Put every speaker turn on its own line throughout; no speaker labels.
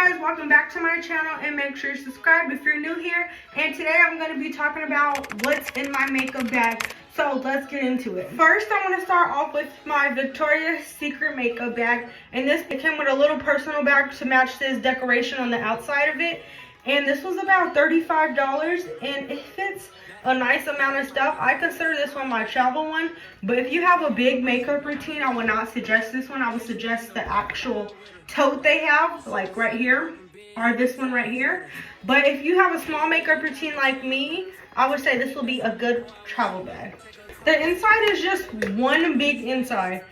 guys, welcome back to my channel, and make sure you subscribe if you're new here. And today I'm going to be talking about what's in my makeup bag. So let's get into it. First, I want to start off with my Victoria's Secret makeup bag. And it came with a little personal bag to match this decoration on the outside of it. And this was about $35, and it fits a nice amount of stuff. I consider this one my travel one, but if you have a big makeup routine, I would not suggest this one. I would suggest the actual tote they have, like right here, or this one right here. But if you have a small makeup routine like me, I would say this will be a good travel bag. The inside is just one big inside.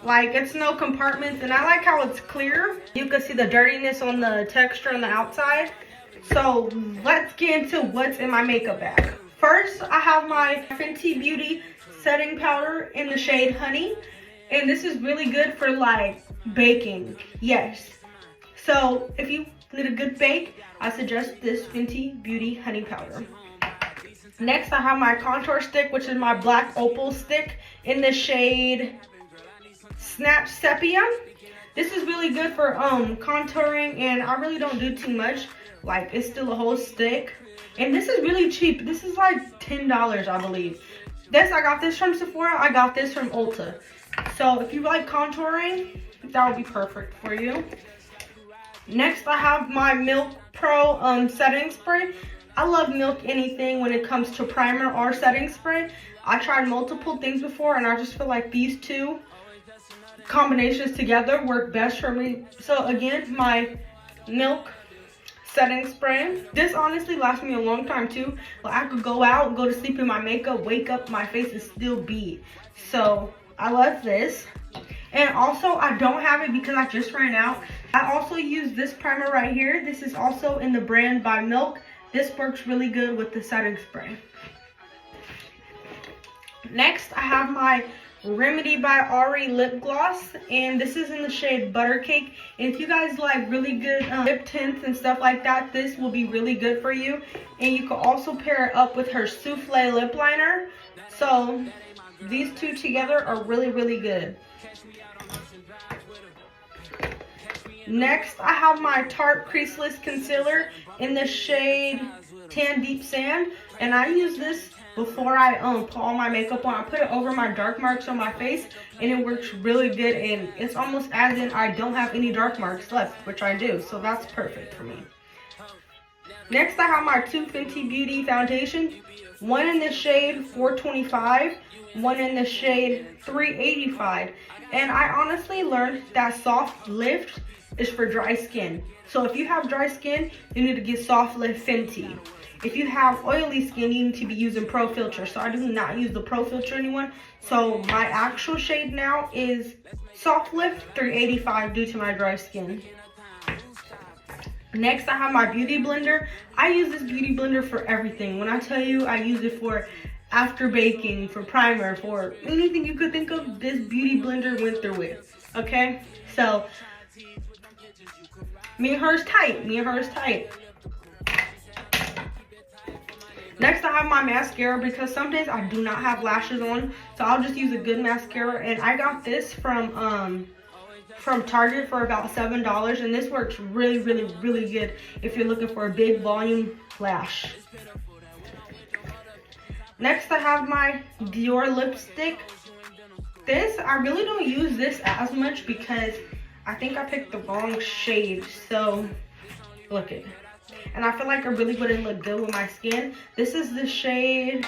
Like, it's no compartments, and I like how it's clear. You can see the dirtiness on the texture on the outside. So let's get into what's in my makeup bag. First, I have my Fenty Beauty setting powder in the shade Honey. And this is really good for like baking. Yes. So if you need a good bake, I suggest this Fenty Beauty Honey powder. Next, I have my contour stick, which is my black opal stick in the shade Snatch Sepia. This is really good for contouring, and I really don't do too much. Like, it's still a whole stick. And this is really cheap. This is like $10, I believe. I got this from Sephora. I got this from Ulta. So if you like contouring, that would be perfect for you. Next, I have my Milk Pro setting spray. I love Milk anything when it comes to primer or setting spray. I tried multiple things before, and I just feel like these two combinations together work best for me. So again, my Milk setting spray. This honestly lasts me a long time too. Like, I could go out, go to sleep in my makeup, wake up, my face is still beat. So I love this. And also, I don't have it because I just ran out. I also use this primer right here. This is also in the brand by Milk. This works really good with the setting spray. Next, I have my Remedy by Ari lip gloss, and this is in the shade Buttercake. And if you guys like really good lip tints and stuff like that, this will be really good for you. And you can also pair it up with her Souffle lip liner. So these two together are really good. Next, I have my Tarte Creaseless Concealer in the shade Tan Deep Sand, and I use this before I put all my makeup on. I put it over my dark marks on my face, and it works really good, and it's almost as in I don't have any dark marks left, which I do, so that's perfect for me. Next, I have my two Fenty Beauty foundation, one in the shade 425, one in the shade 385, and I honestly learned that soft lift is for dry skin. So if you have dry skin, you need to get soft lift Fenty. If you have oily skin, you need to be using Pro Filter. So I do not use the Pro Filter anymore. So my actual shade now is Soft Lift 385 due to my dry skin. Next, I have my Beauty Blender. I use this Beauty Blender for everything. When I tell you I use it for after baking, for primer, for anything you could think of, this Beauty Blender went through it. Okay? So, me and her is tight. Next, I have my mascara because some days I do not have lashes on, so I'll just use a good mascara. And I got this from Target for about $7, and this works really good if you're looking for a big volume lash. Next, I have my Dior lipstick. This, I really don't use this as much because I think I picked the wrong shade. So look it. And I feel like it really wouldn't look good with my skin. This is the shade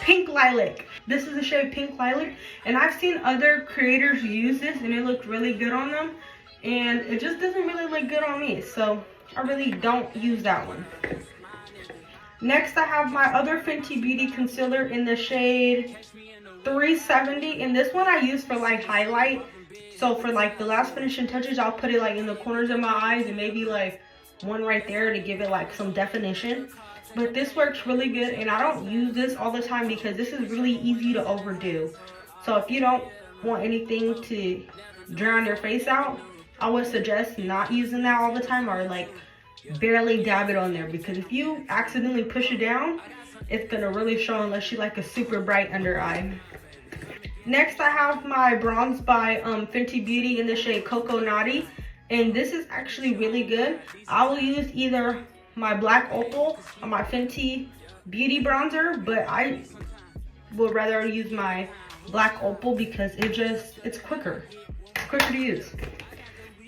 Pink Lilac. This is the shade Pink Lilac. And I've seen other creators use this, and it looked really good on them. And it just doesn't really look good on me. So I really don't use that one. Next, I have my other Fenty Beauty concealer in the shade 370, and this one I use for like highlight. So for like the last finishing touches, I'll put it like in the corners of my eyes and maybe like one right there to give it like some definition. But this works really good, and I don't use this all the time because this is really easy to overdo. So if you don't want anything to drown your face out, I would suggest not using that all the time, or like barely dab it on there, because if you accidentally push it down, it's gonna really show unless you like a super bright under eye. Next, I have my bronze by Fenty Beauty in the shade Cocoa Naughty, and this is actually really good. I will use either my black opal or my Fenty Beauty bronzer, but I would rather use my black opal because it's quicker to use.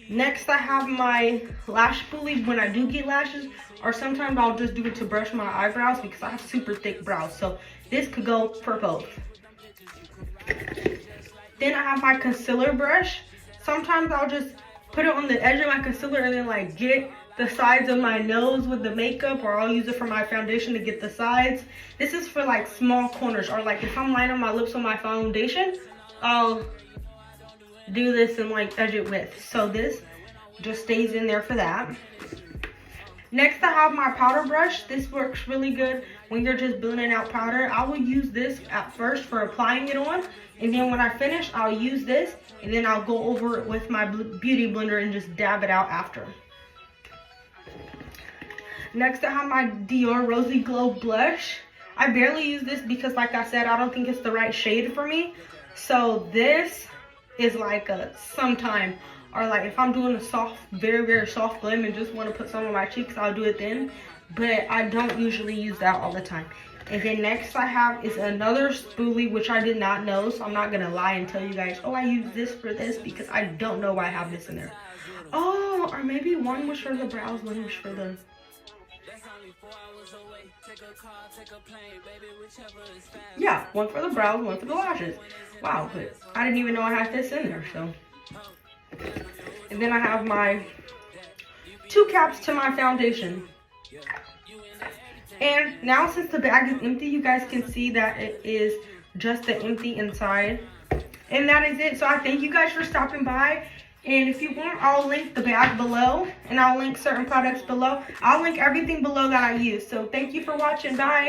Next, I have my lash spoolie when I do get lashes, or sometimes I'll just do it to brush my eyebrows because I have super thick brows, so this could go for both. Then I have my concealer brush. Sometimes I'll just put it on the edge of my concealer and then like get the sides of my nose with the makeup, or I'll use it for my foundation to get the sides. This is for like small corners, or like if I'm lining my lips with my foundation, I'll do this and like edge it with. So this just stays in there for that. Next, I have my powder brush. This works really good when you're just blending out powder. I will use this at first for applying it on, and then when I finish, I'll use this, and then I'll go over it with my beauty blender and just dab it out after. Next, I have my Dior Rosy Glow blush. I barely use this because, like I said, I don't think it's the right shade for me. So this is like a sometime, or like if I'm doing a soft, very soft glam and just want to put some on my cheeks, I'll do it then. But I don't usually use that all the time. And then next I have is another spoolie, which I did not know, so I'm not gonna lie and tell you guys, oh, I use this for this, because I don't know why I have this in there. Oh, or maybe one was for the brows, one was for the... Yeah, one for the brows, one for the lashes. Wow, but I didn't even know I had this in there, so. And then I have my 2 caps to my foundation. And now since the bag is empty, you guys can see that it is just the empty inside. And that is it. So I thank you guys for stopping by. And if you want, I'll link the bag below, and I'll link certain products below. I'll link everything below that I use. So thank you for watching. Bye.